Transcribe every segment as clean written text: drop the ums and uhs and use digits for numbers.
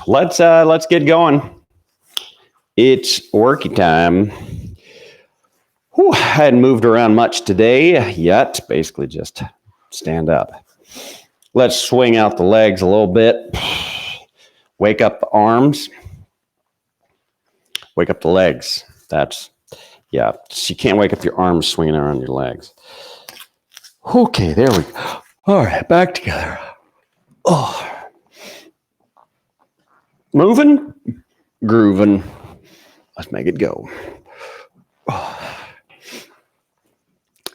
Let's get going. It's worky time. Whew, I hadn't moved around much today yet. Basically, just stand up. Let's swing out the legs a little bit. Wake up the arms. Wake up the legs. Yeah. So you can't wake up your arms swinging around your legs. Okay, there we go. All right, back together. Oh. Moving, grooving. Let's make it go. Oh.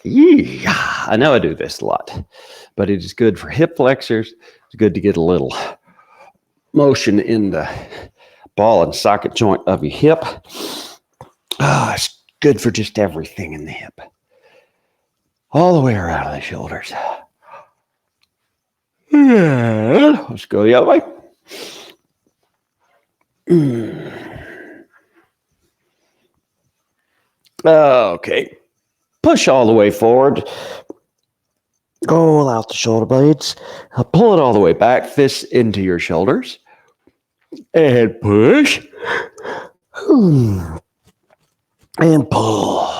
Yeah, I know I do this a lot, but it is good for hip flexors. It's good to get a little motion in the ball and socket joint of your hip. It's good for just everything in the hip. All the way around the shoulders. Let's go the other way. Okay. Push all the way forward. Go out the shoulder blades. Pull it all the way back. Fists into your shoulders. And push. And pull.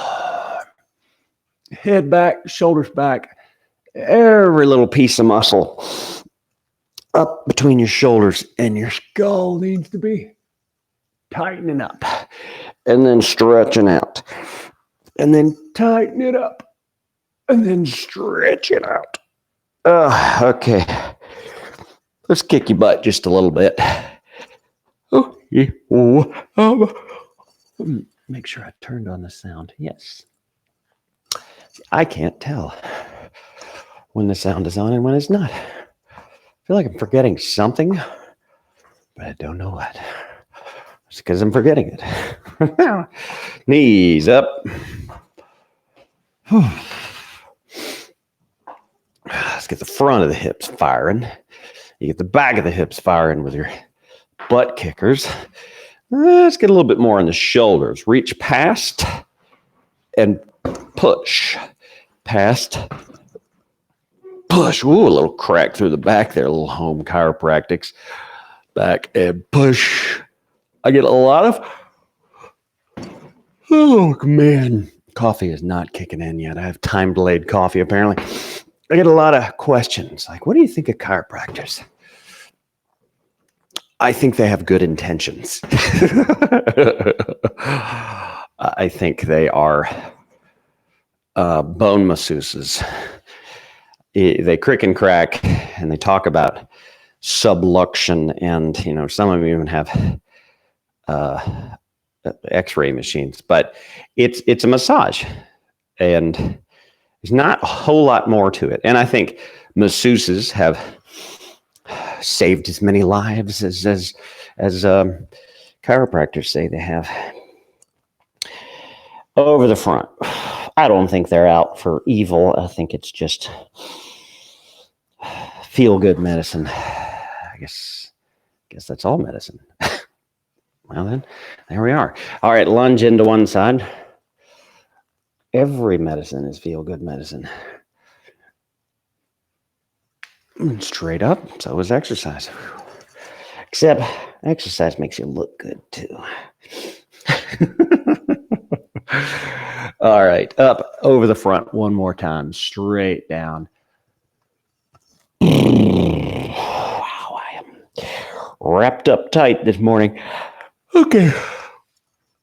Head back, shoulders back. Every little piece of muscle up between your shoulders and your skull needs to be tightening up. And then stretching out. And then tighten it up. And then stretch it out. Okay. Let's kick your butt just a little bit. Make sure I turned on the sound. Yes. I can't tell when the sound is on and when it's not. I feel like I'm forgetting something, but I don't know what. It's because I'm forgetting it. Knees up. Let's get the front of the hips firing. You get the back of the hips firing with your butt kickers. Let's get a little bit more on the shoulders. Reach past and push. Past, push. Ooh, a little crack through the back there. A little home chiropractics. Back and push. I get a lot of... Oh, man. Coffee is not kicking in yet. I have time-delayed coffee, apparently. I get a lot of questions. Like, what do you think of chiropractors? I think they have good intentions. I think they are bone masseuses. They crick and crack, and they talk about subluxation, and some of them even have X-ray machines. But it's a massage, and there's not a whole lot more to it. And I think masseuses have saved as many lives as chiropractors say they have. Over the front. I don't think they're out for evil. I think it's just feel-good medicine. I guess that's all medicine. Well then, there we are. All right, lunge into one side. Every medicine is feel-good medicine. Straight up, so is exercise. Except exercise makes you look good too. All right, up over the front one more time, straight down. Wow, I am wrapped up tight this morning. Okay,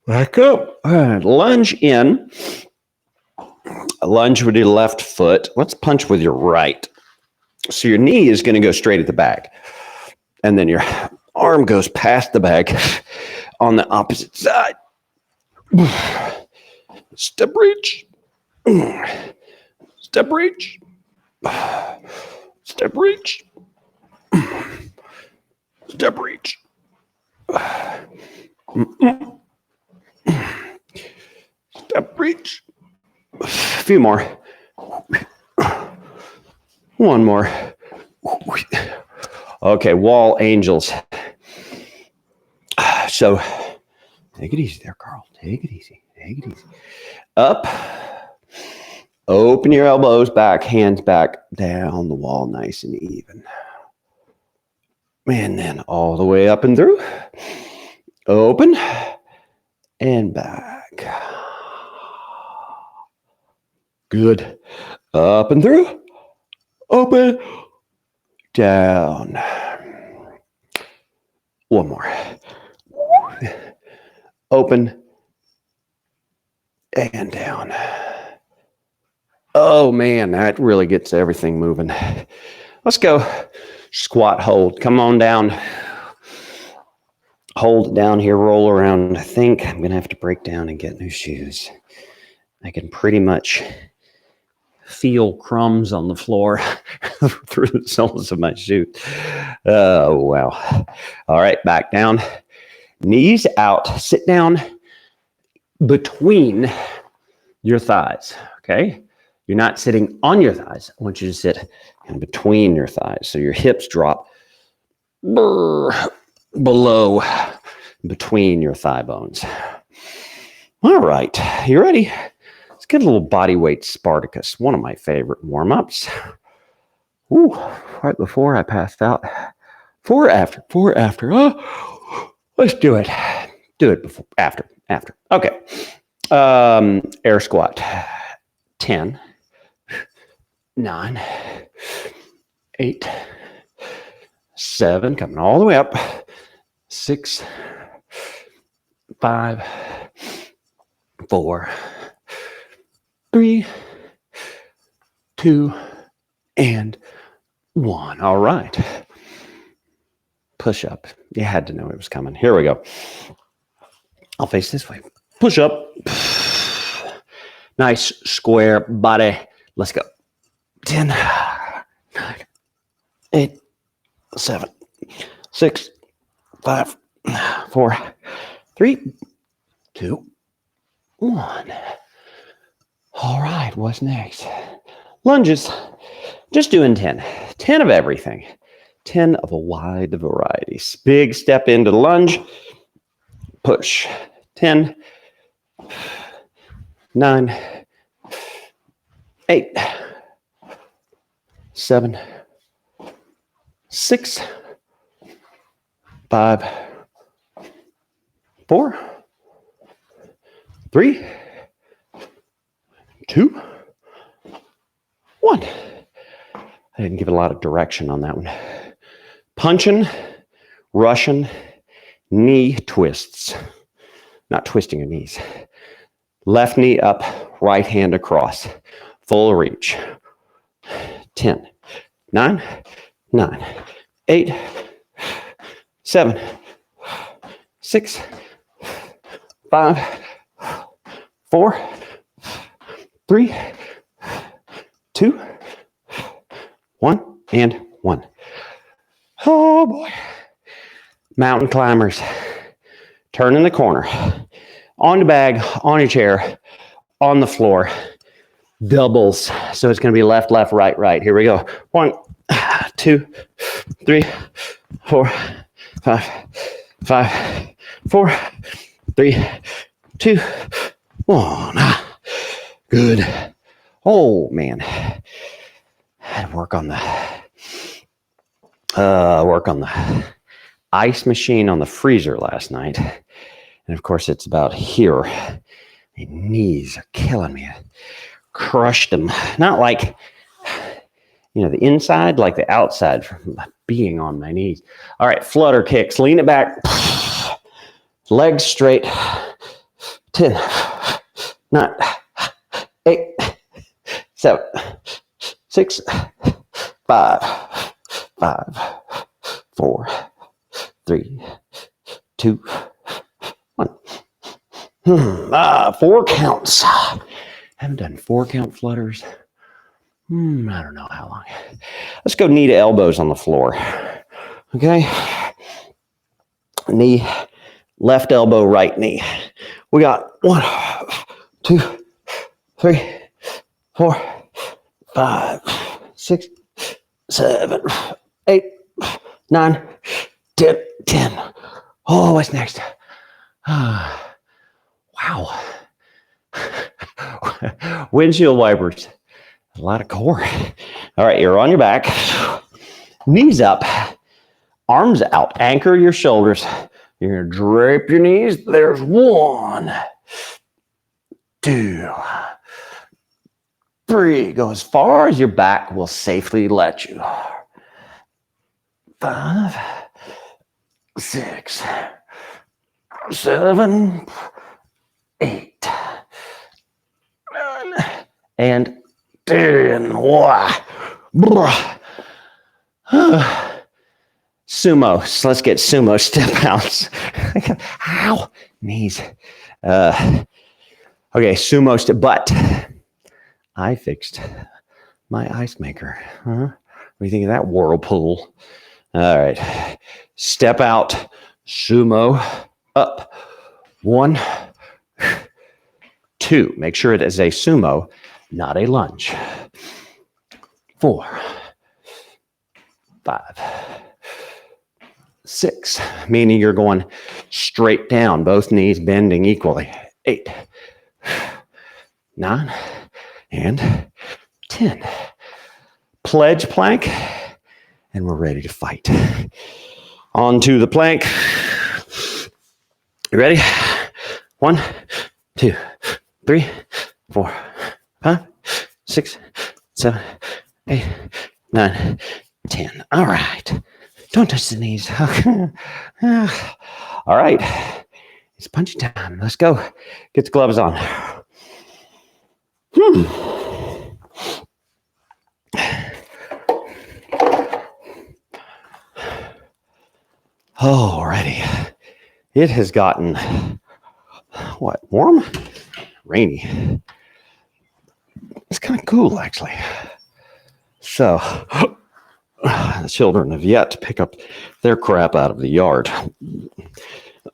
back up. All right, lunge in. Lunge with your left foot. Let's punch with your right. So your knee is going to go straight at the back. And then your arm goes past the back on the opposite side. Step reach. Step reach. Step reach. Step reach. Step reach. A few more. One more. Okay, wall angels. So, take it easy there, Carl. Take it easy. Take it easy. Up. Open your elbows back, hands back, down the wall, nice and even. And then all the way up and through. Open and back. Good. Up and through. Open. Down. One more. Open and down. Oh man, that really gets everything moving. Let's go. Squat hold. Come on down. Hold it down here, roll around. I think I'm going to have to break down and get new shoes. I can pretty much feel crumbs on the floor through the soles of my shoe. Oh, wow. All right, back down. Knees out. Sit down between your thighs, okay? You're not sitting on your thighs. I want you to sit in between your thighs. So your hips drop below, between your thigh bones. All right, you ready? Let's get a little body weight Spartacus, one of my favorite warm-ups. Ooh, right before I passed out. Four after. Oh, let's do it. Do it before, after. Okay. Air squat. 10, 9, 8, 7, coming all the way up. 6, 5, 4, 3, 2, and 1. All right. Push up. You had to know it was coming. Here we go. I'll face this way. Push up. Nice square body. Let's go. 10, 9, 8, 7, 6, 5, 4, 3, 2, 1. All right, what's next? Lunges. Just doing 10. 10 of everything. 10 of a wide variety. Big step into the lunge. Push. 10, 9, 8, 7, 6, 5, 4, 3, 2, 1. I didn't give it a lot of direction on that one. Punching, Russian knee twists. Not twisting your knees. Left knee up, right hand across. Full reach. 10, 9, 8, 7, 6, 5, 4, 3, 2, 1, and 1. Oh boy. Mountain climbers. Turn in the corner. On the bag, on your chair, on the floor. Doubles. So it's going to be left, left, right, right. Here we go. 1, 2, 3, 4, 5, 4, 3, 2, 1. Good. Oh man. I had to work on the ice machine on the freezer last night. And of course it's about here. My knees are killing me. I crushed them. Not like, the inside, like the outside from being on my knees. All right, flutter kicks. Lean it back. Legs straight. 10, 9, 8, 7, 6, 5, 4, 3, 2, 1. 4 counts. Haven't done 4 count flutters. I don't know how long. Let's go knee to elbows on the floor. Okay. Knee, left elbow, right knee. We got 1, 2, 3, 4, 5, 6, 7, 8, 9, 10. Oh, what's next? Wow. Windshield wipers. A lot of core. All right, you're on your back. Knees up. Arms out. Anchor your shoulders. You're going to drape your knees. There's 1, 2, 3. Go as far as your back will safely let you. 5, 6, 7, 8, 9, and 10. Sumo. So let's get sumo step outs. Ow, knees. Okay, sumo step. But I fixed my ice maker. What do you think of that whirlpool? All right. Step out. Sumo. Up. 1, 2. Make sure it is a sumo, not a lunge. 4, 5, 6, meaning you're going straight down, both knees bending equally. 8, 9, and 10. Pledge plank, and we're ready to fight. Onto the plank. You ready? 1, 2, 3, 4, 5, 6, 7, 8, 9, 10. All right. Don't touch the knees. All right. It's punching time. Let's go. Get the gloves on. Alrighty. It has gotten, warm? Rainy. It's kind of cool, actually. So, the children have yet to pick up their crap out of the yard.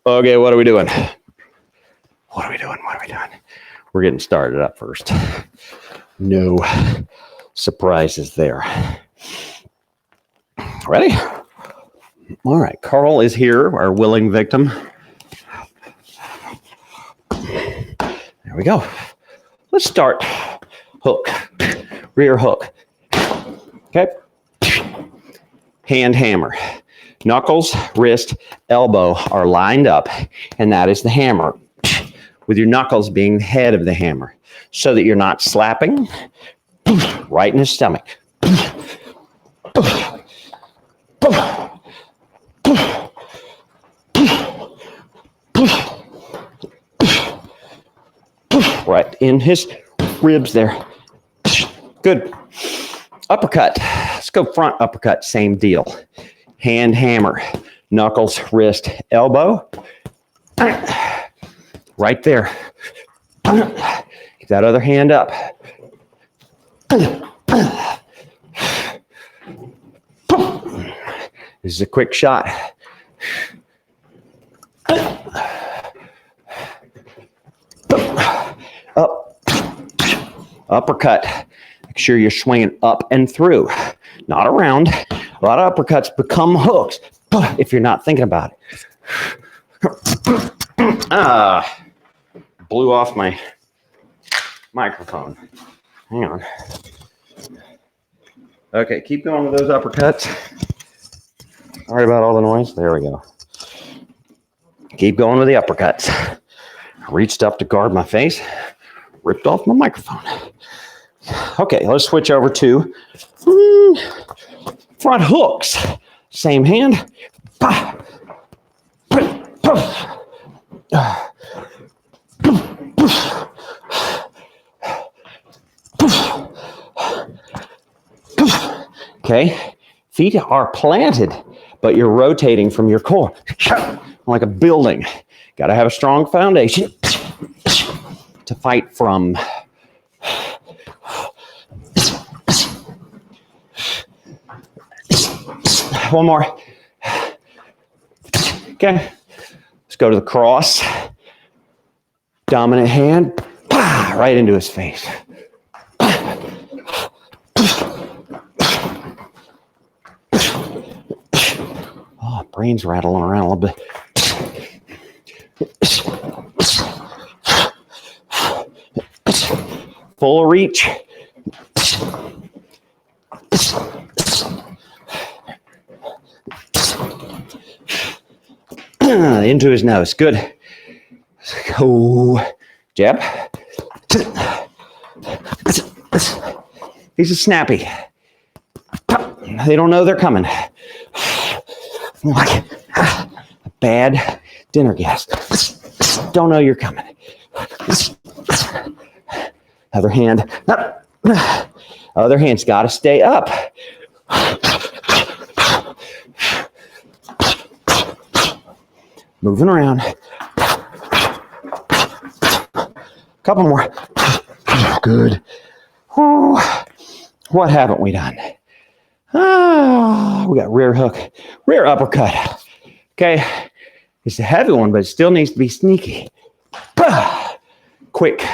Okay, what are we doing? We're getting started up first. No surprises there. Ready? All right, Carl is here, our willing victim. There we go. Let's start hook, rear hook. Okay. Hand hammer. Knuckles, wrist, elbow are lined up, and that is the hammer, with your knuckles being the head of the hammer, so that you're not slapping right in his stomach. Right in his ribs there. Good. Uppercut. Let's go front uppercut. Same deal. Hand hammer. Knuckles, wrist, elbow. Right there. Get that other hand up. This is a quick shot. Up. Uppercut. Make sure you're swinging up and through, not around. A lot of uppercuts become hooks if you're not thinking about it. Blew off my microphone. Hang on. Okay, keep going with those uppercuts. Sorry about all the noise. There we go. Keep going with the uppercuts. I reached up to guard my face, ripped off my microphone. Okay, let's switch over to front hooks. Same hand. Okay, feet are planted, but you're rotating from your core like a building. Got to have a strong foundation to fight from. One more. Okay, let's go to the cross. Dominant hand, right into his face. Oh, brain's rattling around a little bit. Full reach. Into his nose. Good. Oh, jab. These are snappy. They don't know they're coming. Like a bad dinner guest. Don't know you're coming. Other hand. Other hand's got to stay up. Moving around. Couple more. Good. Oh, what haven't we done? We got rear hook, rear uppercut. Okay. It's a heavy one, but it still needs to be sneaky. Quick.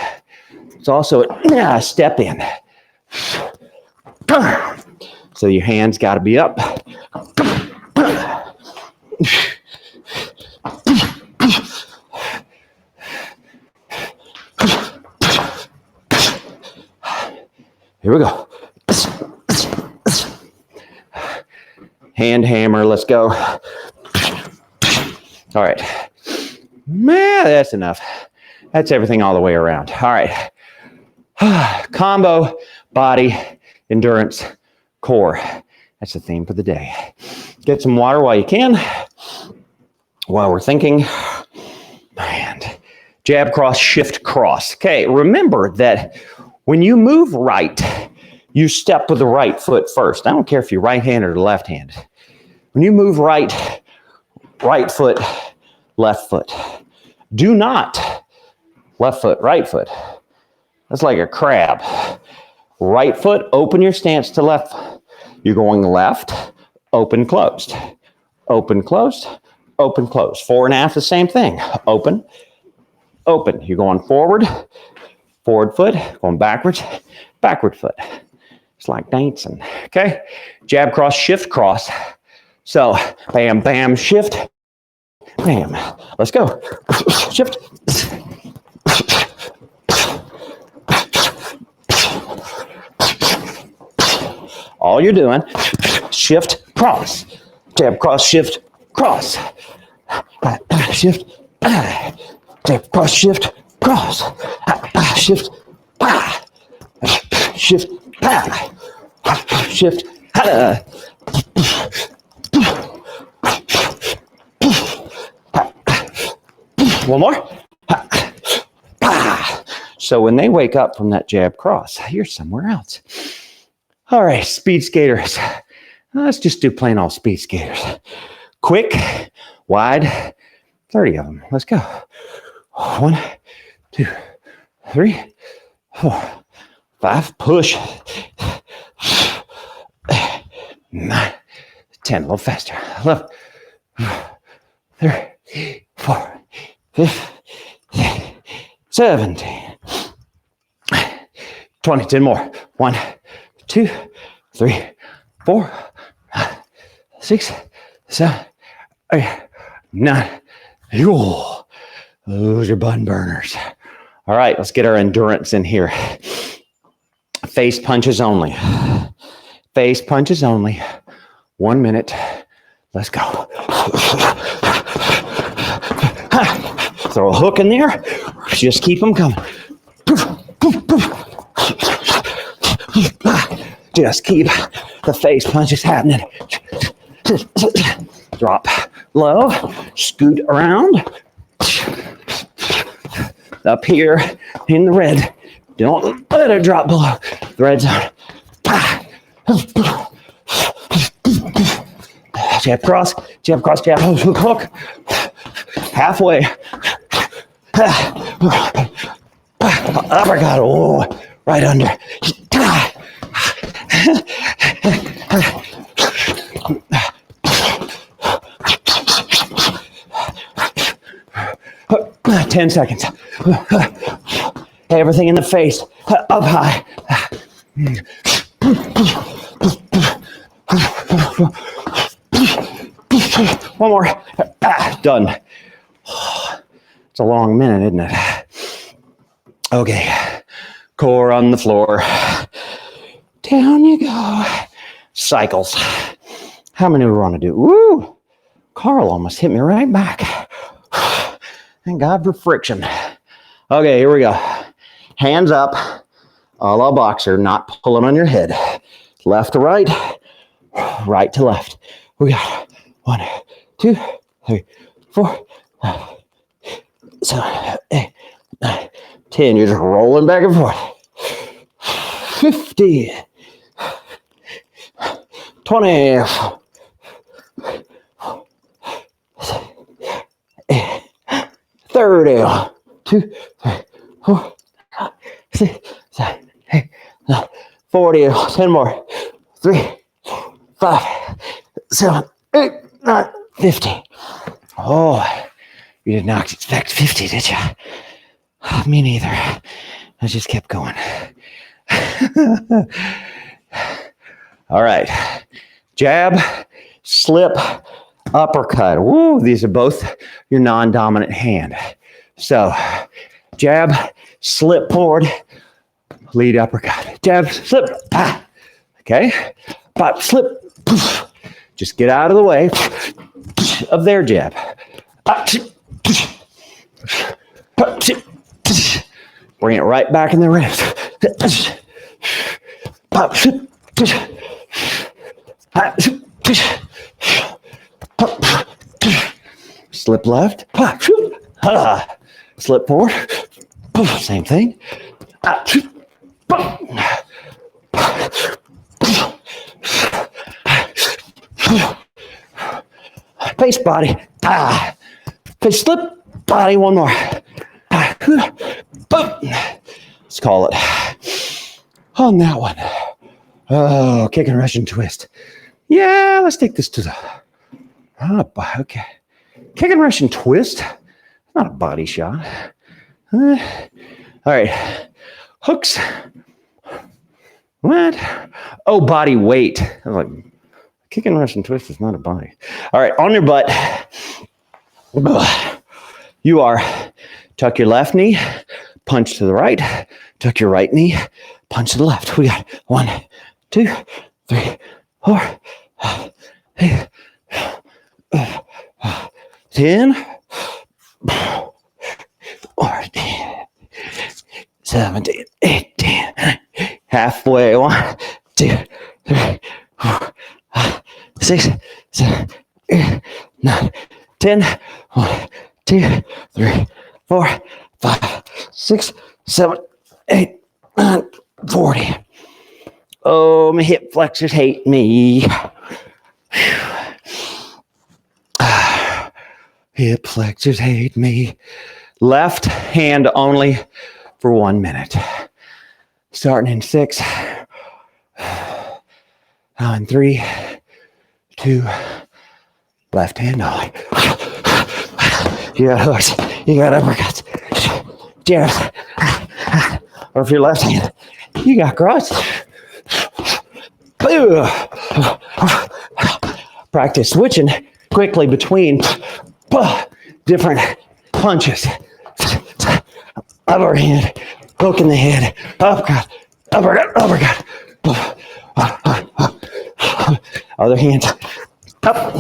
It's also a step in. So your hands got to be up. Here we go. Hand hammer, let's go. All right. Man, that's enough. That's everything all the way around. All right. Combo, body, endurance, core. That's the theme for the day. Get some water while you can. While we're thinking. And jab, cross, shift, cross. Okay, remember that when you move right, you step with the right foot first. I don't care if you're right-handed or left-handed. When you move right, right foot, left foot. Do not left foot, right foot. That's like a crab. Right foot, open your stance to left. You're going left, open, closed. Open, closed, open, closed. 4.5, the same thing. Open, open. You're going forward, forward foot, going backwards, backward foot. It's like dancing, okay? Jab, cross, shift, cross. So, bam, bam, shift, bam. Let's go. Shift. All you're doing, shift, cross. Jab, cross, shift, cross. Shift, jab, cross, shift, cross. Shift, shift, shift. One more. So when they wake up from that jab cross, you're somewhere else. All right, speed skaters. Let's just do plain old speed skaters. Quick, wide, 30 of them. Let's go. 1, 2, 3, 4, 5. Push. 9, 10. A little faster. 11, 13, 4, 15, 17, 20. 10 more. 1, 2, 3, 4, 6, 7, 8, 9. Those are bun burners. All right, let's get our endurance in here. Face punches only. Face punches only. 1 minute. Let's go. Throw a hook in there. Just keep them coming. Just keep the face punches happening. Drop low. Scoot around. Up here in the red. Don't let it drop below the red zone. Jab cross, jab, hook, hook. Halfway. Uppercut, oh, right under. 10 seconds. Everything in the face, up high. One more. Done. It's a long minute, isn't it? Okay. Core on the floor. Down you go. Cycles. How many do we want to do? Woo! Carl almost hit me right back. Thank God for friction. Okay, here we go. Hands up, a la boxer, not pulling on your head. Left to right, right to left. We got 1, 2, 3, 4, 5, 7, 8, 9, 10. You're just rolling back and forth. 50, 20, 30, 2, 3, 4, 5, 6, 7, 8, 9, 40, 10 more. 3, 5, 7, 8, 9, 50. Oh, you did not expect 50, did you? Me neither. I just kept going. All right. Jab, slip, uppercut. Woo, these are both your non-dominant hand. So, jab, slip forward, lead uppercut. Jab, slip, ah. Okay? Pop, slip, poof. Just get out of the way of their jab. Bring it right back in the ribs. Slip left. Slip forward. Same thing. Face body. Face slip body. One more. Let's call it on that one. Oh, kick and Russian twist. Yeah, let's take this to the. Okay. Kick and Russian twist. Not a body shot. All right. Hooks. What? Oh, body weight. I was like, kick and Russian twist is not a body. All right, on your butt. You are tuck your left knee, punch to the right, tuck your right knee, punch to the left. We got 1, 2, 3, 4, 5, 10, 14, 17, 18, halfway. 1, 2, 3, 4, 5, 6, 7, 8, 9, 10. 1, 2, 3, 4, 5, 6, 7, 8, 9, 40. Oh, my hip flexors hate me. Hip flexors hate me. Left hand only for 1 minute. Starting in 6. On 3, 2. Left hand only. You got hooks. You got uppercuts. Jabs. Or if you're left hand, you got cross. Practice switching quickly between different punches. Upper hand, hook in the head, uppercut, uppercut, uppercut. Other hand, up.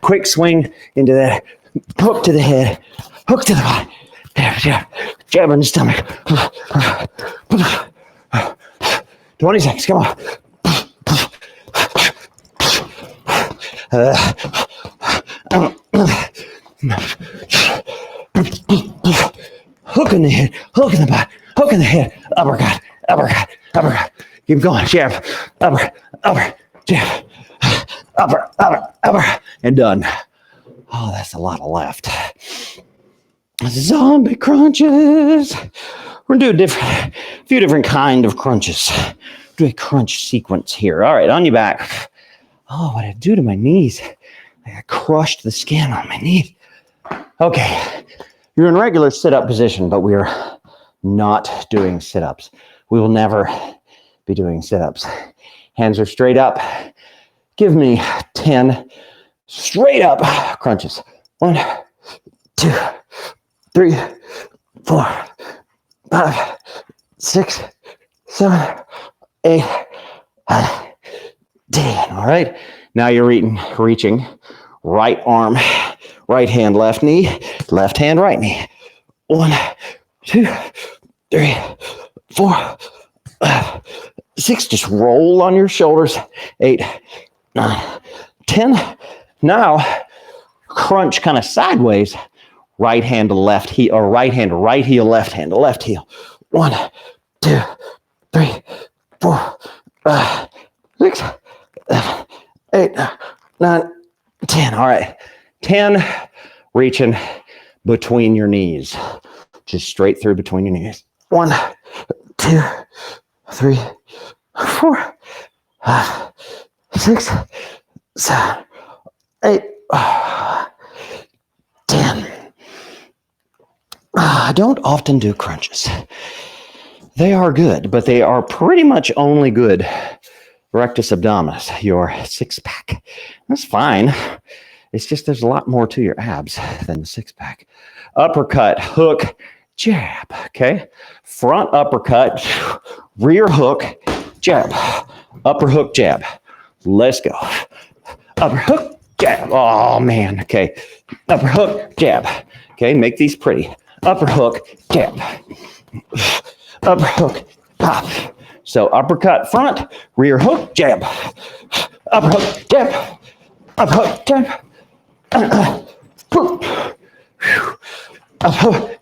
Quick swing into that. Hook to the head, hook to the body. Jab in the stomach. 20 seconds, come on. Hook in the head, hook in the body, hook in the head, uppercut, uppercut, uppercut. Keep going, jab, upper, upper, jab, upper, upper, upper, and done. Oh, that's a lot of left. Zombie crunches. We're gonna do a few different kind of crunches. Do a crunch sequence here. All right, on your back. Oh, what did I do to my knees? I crushed the skin on my knees. Okay, you're in regular sit-up position, but we're not doing sit-ups. We will never be doing sit-ups. Hands are straight up. Give me 10 straight up crunches. 1, 2, 3, 4, 5, 6, 7, 8, 9, 10. All right. Now you're reaching right arm, Right hand, left knee. Left hand, right knee. 1, 2, 3, 4, 6. Just roll on your shoulders. 8, 9, 10. Now, crunch kind of sideways. Right hand to left heel, or right hand to right heel, left hand to left heel. 1, 2, 3, 4, 6, 7, 8, 9, 10. All right. 10, reaching between your knees. Just straight through between your knees. 1, 2, 3, 4, 5, 6, 7, 8, 10. I don't often do crunches. They are good, but they are pretty much only good rectus abdominis, your six-pack. That's fine. It's just there's a lot more to your abs than the six-pack. Uppercut, hook, jab, okay? Front uppercut, rear hook, jab. Upper hook, jab. Let's go. Upper hook, jab. Oh, man, okay. Upper hook, jab. Okay, make these pretty. Upper hook, jab. Upper hook, pop. So uppercut front, rear hook, jab. Upper hook, jab. Upper hook, jab. Upper hook. Upper hook.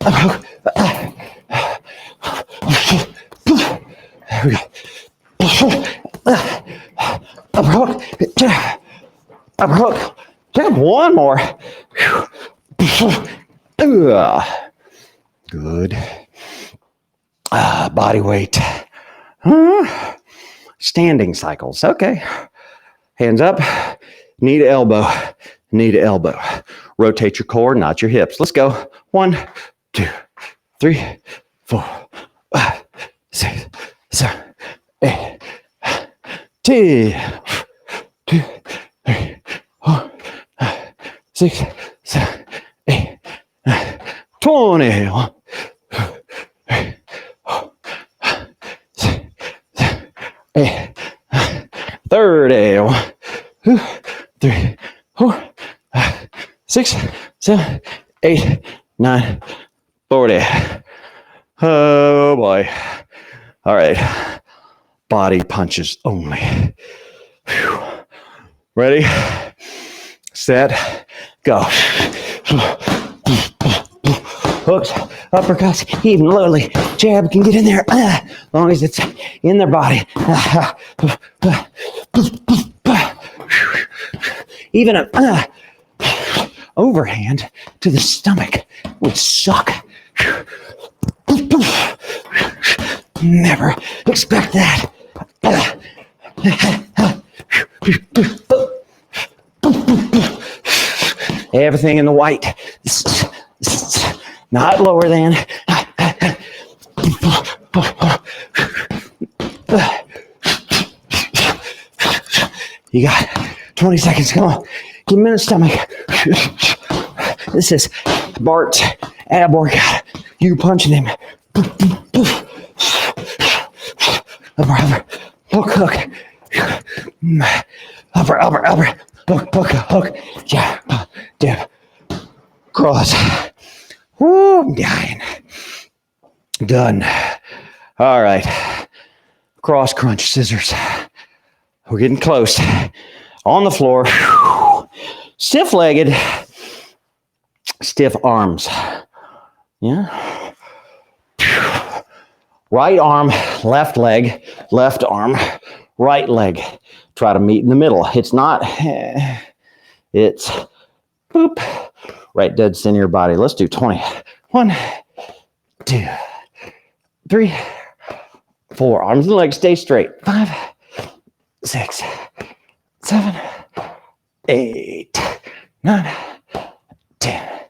Upper hook. There we go. Upper hook, jab. Upper hook, jab. One more. Good. Body weight. Standing cycles. Okay. Hands up. Knee to elbow. Knee to elbow. Rotate your core, not your hips. Let's go. 1, 2, 3, 4, 5, 6, 7, 8, 10, 2, 3, 4, 5, 6, 7, 8, 9, 20. 1, 2, 3, 4, 5, 6, 7, 8, 9, 30. 1, 2, 3, 4, 5, 6, 7, 8, 9, 40. Oh boy. All right. Body punches only. Whew. Ready? Set. Go. Hooks, uppercuts, even lowly. Jab can get in there as long as it's in their body. Even a overhand to the stomach would suck. Never expect that. Everything in the white. Not lower than. You got 20 seconds. Come on. Give me a stomach. This is Bart's ab workout. You punching him. Upper, hook. Upper, hook. Jab. Cross. Woo, I'm dying. Done. All right. Cross crunch scissors. We're getting close. On the floor. Stiff-legged. Stiff arms. Yeah. Right arm, left leg, left arm, right leg. Try to meet in the middle. It's not, it's boop, right dead center of your body. Let's do 20. 1, 2, 3, 4. Arms and legs stay straight. 5, 6, 7, 8, 9, 10,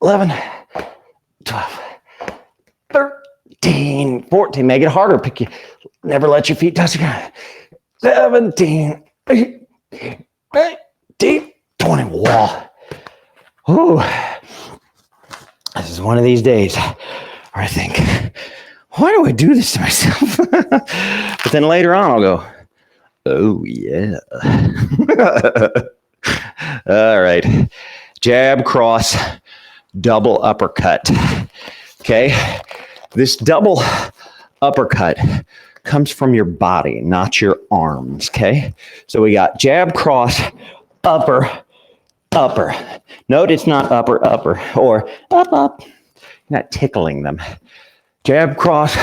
11, 12, 13, 14. Make it harder. Never let your feet touch the ground. 17, 18, 19, 20. Whoa. Ooh. This is one of these days where I think, why do I do this to myself? But then later on, I'll go, oh, yeah. All right. Jab, cross, double uppercut. Okay. This double uppercut comes from your body, not your arms. Okay. So we got jab, cross, upper, upper. Note it's not upper, upper, or up, up. You're not tickling them. Jab, cross.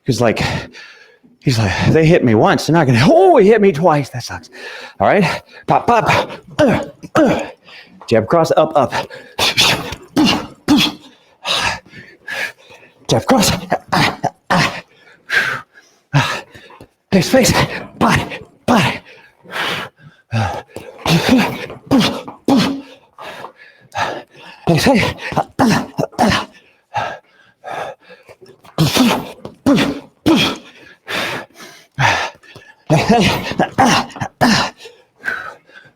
He's like, they hit me once. They're not going to, oh, he hit me twice. That sucks. All right. Pop, pop. Jab, cross, up, up. Jab, cross. Face, body.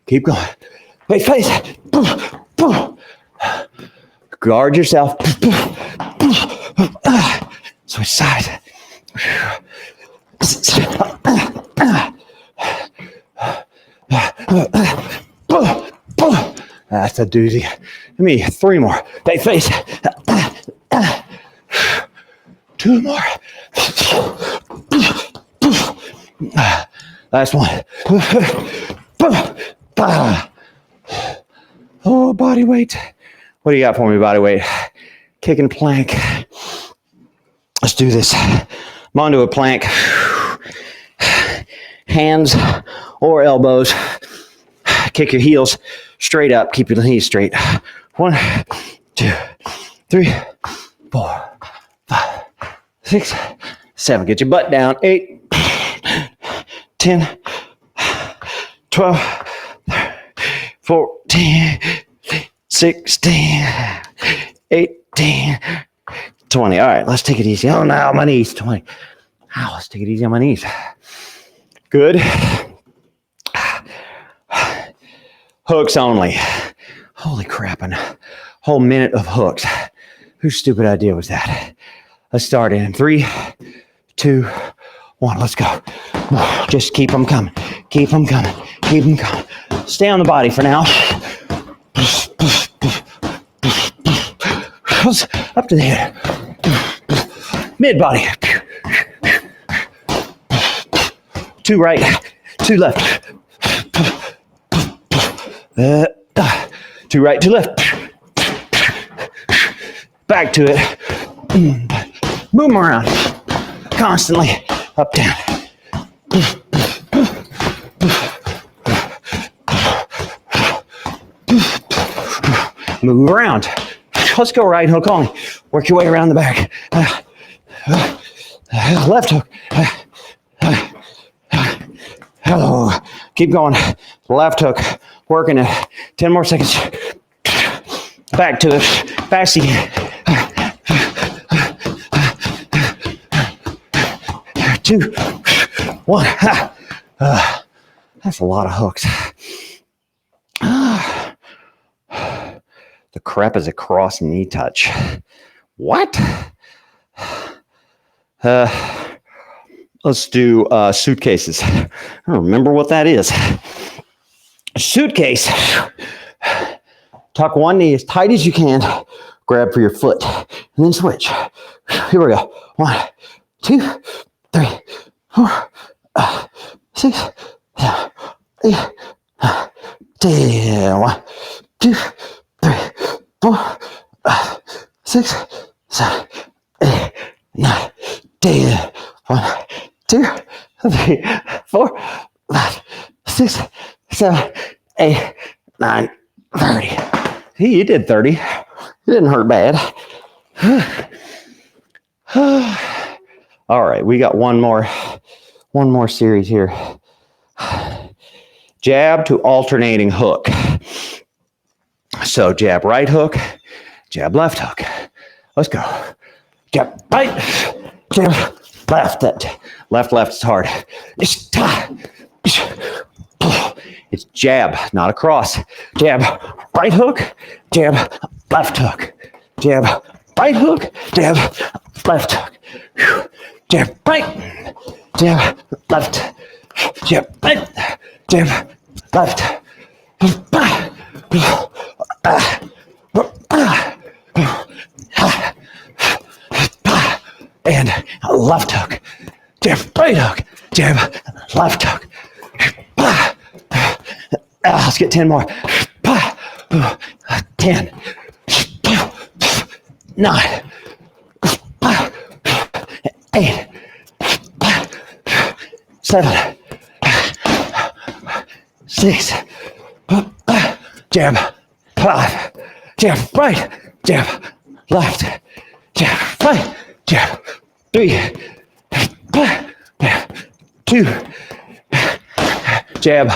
Keep going. Face. Guard yourself. Switch sides. That's a doozy. Give me 3 more. Face. 2 more. Last one. Oh, body weight. What do you got for me, body weight? Kick and plank. Let's do this. I'm onto a plank. Hands or elbows. Kick your heels straight up. Keep your knees straight. 1, 2, 3, 4, 5, 6, 7. Get your butt down. 8, 10, 12, 14, 16, 18, 20. All right, let's take it easy. Oh, now my knees. 20. Ow, let's take it easy on my knees. Good. Hooks only. Holy crap, a whole minute of hooks. Whose stupid idea was that? Let's start in 3, 2, 1. Let's go. Just keep them coming. Keep them coming. Keep them coming. Stay on the body for now. Up to the head. Mid body. 2 right, 2 left. 2 right, 2 left. Back to it. Move them around. Constantly. Up, down. Move around. Let's go right hook only. Work your way around the back. Left hook. Hello. Keep going. Left hook. Working it. 10 more seconds. Back to it. Fast again. 2, 1. That's a lot of hooks. The crap is a cross knee touch. What? Let's do suitcases. I don't remember what that is. A suitcase. Tuck one knee as tight as you can. Grab for your foot. And then switch. Here we go. 1, 2, 3, 4, 6, 7, 8, 10. 1, 2, 3, 4, 6, 7, 8, 9, 10. 1, 2, 3, 4, 5, 6, 7, 8, 9, 30. See, you did 30. It didn't hurt bad. All right, we got one more series here. Jab to alternating hook. So jab right hook, jab left hook. Let's go. Jab right, jab left. That left is hard. You It's jab, not a cross. Jab, right hook, jab, left hook. Jab, right hook, jab, left hook. Jab, right, jab, left, jab, right, jab, left. And left hook, jab, right hook, jab, left hook. Let's get 10 more. 10, 9, 8, 7, 6, jab, 5, jab, right, jab, left, jab, right, jab, 3, 2, jab,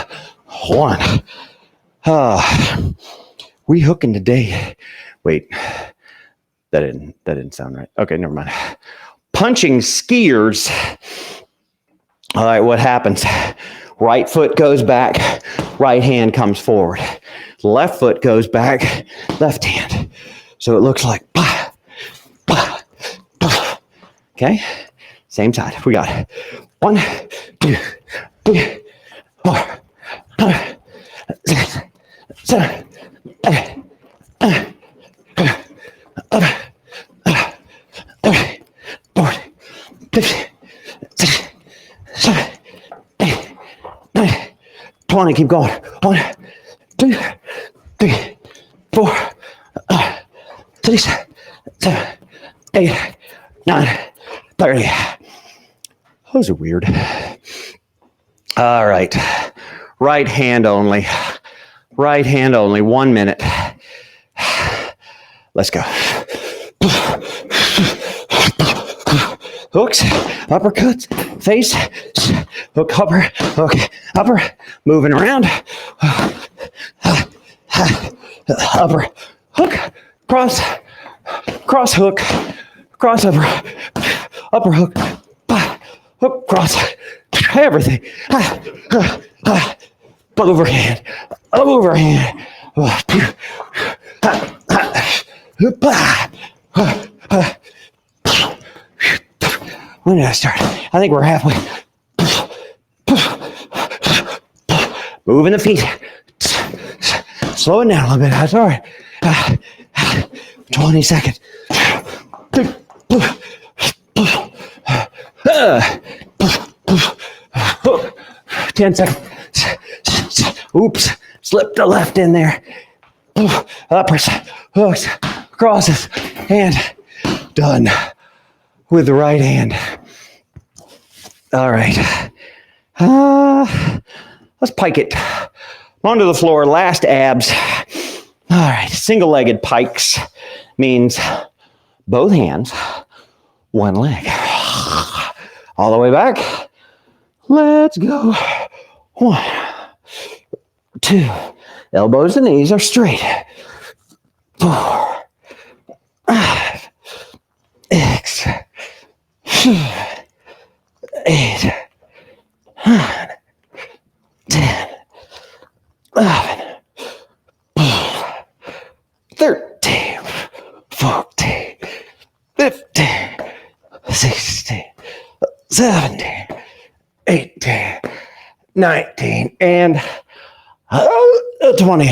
1. We hooking today. Wait, that didn't sound right. Okay, never mind. Punching skiers. All right, what happens? Right foot goes back, right hand comes forward. Left foot goes back, left hand. So it looks like, okay? Same side. We got 1, 2, 3, 4, 5, 6, 7, 8, 9, 11, 13, 14, 15, 16, 17, 18, 19, 20. Keep going. 1, 2, 3, 4, 6, 7, 8, 9, 30. Those are weird. All right. Right hand only. Right hand only. 1 minute. Let's go. Hooks, uppercuts, face, hook, upper, moving around. Upper, hook, cross hook, cross upper hook, hook, cross, everything. Overhand. When did I start? I think we're halfway. Moving the feet. Slow it down a little bit. That's all right. 20 seconds. 10 seconds. Oops. Slipped the left in there. Uppers, hooks, crosses, and done with the right hand. All right. Let's pike it. Onto the floor, last abs. All right, single-legged pikes means both hands, one leg. All the way back. Let's go. 1, 2. Elbows and knees are straight. 4, 5, 6, 7, 8, 9, 10, 11, 13, 14, 15, 16, 17, 18, 19, and 20.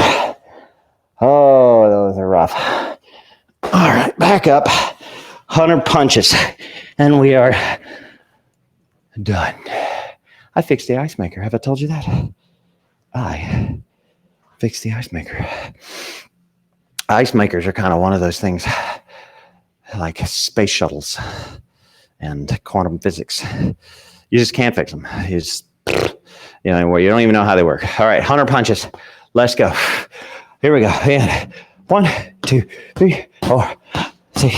Oh, those are rough. All right, back up. 100 punches, and we are done. I fixed the ice maker. Have I told you that? I fixed the ice maker. Ice makers are kind of one of those things like space shuttles and quantum physics. You just can't fix them. You don't even know how they work. All right, 100 punches. Let's go. Here we go. And 1, 2, 3, 4, 6,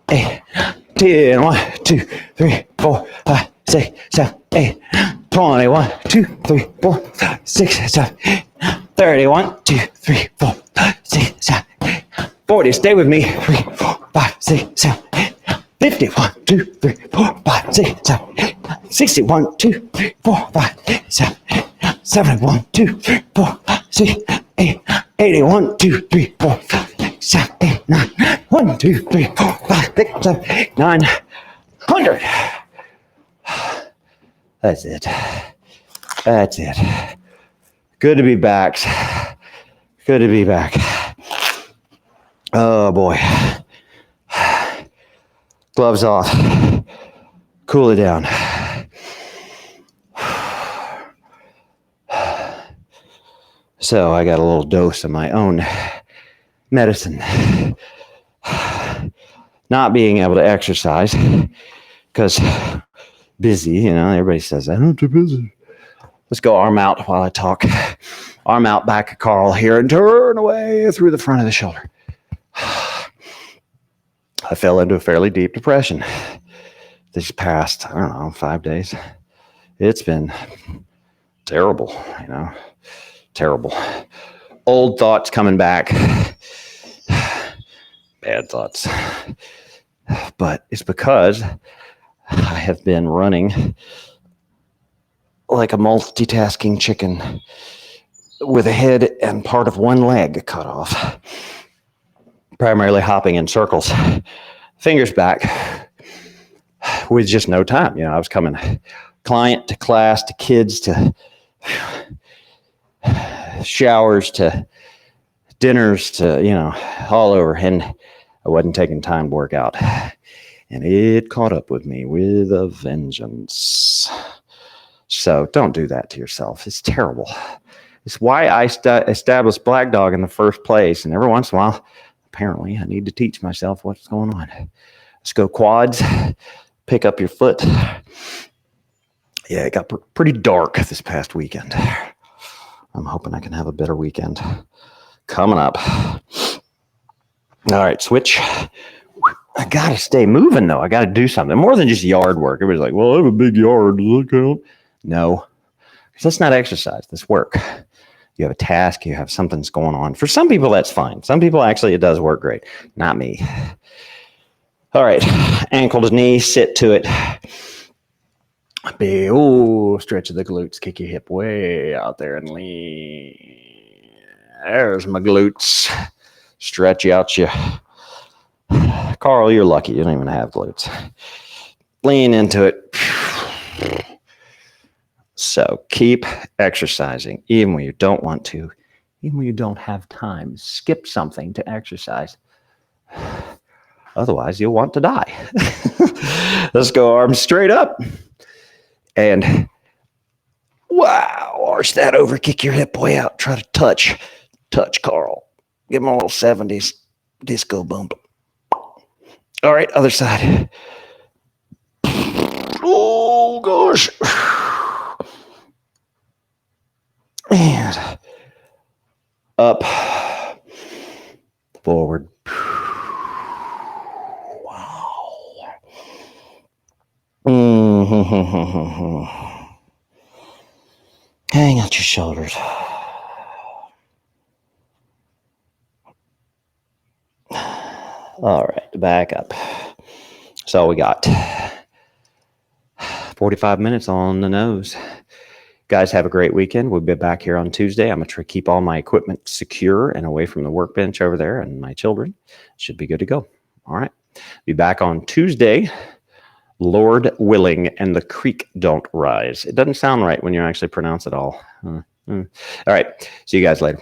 8, 10. 1, 2, 3, 4, 5, 6, 7, 8, 20. 1, 2, 3, 4, 5, 6, 7, 8, 30. 1, 2, 3, 4, 5, 6, 7, 8, 40. Stay with me. 3, 4, 5, 6, 7, 8, 50. 1, 2, 3, 4, 5, 6, 7, 8, 60. 1, 2, 3, 4, 5, 6, 7, 8, 70, 1, 2, 3, 4, 5, 6, 8, 80, 1, 2, 3, 4, 5, 6, 7, 8, 9, 1, 2, 3, 4, 5, 6, 7, 8, 9, 100. That's it. That's it. Good to be back. Good to be back. Oh boy. Gloves off. Cool it down. So I got a little dose of my own medicine. Not being able to exercise because busy, everybody says, I'm too busy. Let's go arm out while I talk. Arm out back of Carl here and turn away through the front of the shoulder. I fell into a fairly deep depression these past, 5 days. It's been terrible, terrible. Old thoughts coming back. Bad thoughts. But it's because I have been running like a multitasking chicken with a head and part of one leg cut off. Primarily hopping in circles, fingers back, with just no time. I was coming client to class to kids to showers to dinners to, all over. And I wasn't taking time to work out. And it caught up with me with a vengeance. So don't do that to yourself. It's terrible. It's why I established Black Dog in the first place. And every once in a while, apparently, I need to teach myself what's going on. Let's go quads. Pick up your foot. Yeah, it got pretty dark this past weekend. I'm hoping I can have a better weekend coming up. All right, switch. I got to stay moving, though. I got to do something. More than just yard work. Everybody's like, well, I have a big yard. Does that count? No. Because that's not exercise. That's work. You have a task. You have something's going on. For some people, that's fine. Some people, actually, it does work great. Not me. All right. Ankle to knee. Sit to it. Stretch of the glutes. Kick your hip way out there and lean. There's my glutes. Stretch out your... Carl, you're lucky. You don't even have glutes. Lean into it. So keep exercising, even when you don't want to, even when you don't have time. Skip something to exercise. Otherwise, you'll want to die. Let's go arms straight up. And wow, arch that over, kick your hip way out. Try to touch Carl. Give him a little 70s disco bump. All right, other side. Oh, gosh. And up, forward. Wow. Hang out your shoulders. All right, back up. So we got 45 minutes on the nose. Guys, have a great weekend. We'll be back here on Tuesday. I'm going to keep all my equipment secure and away from the workbench over there, and my children should be good to go. All right. Be back on Tuesday, Lord willing, and the creek don't rise. It doesn't sound right when you actually pronounce it all. All right. See you guys later.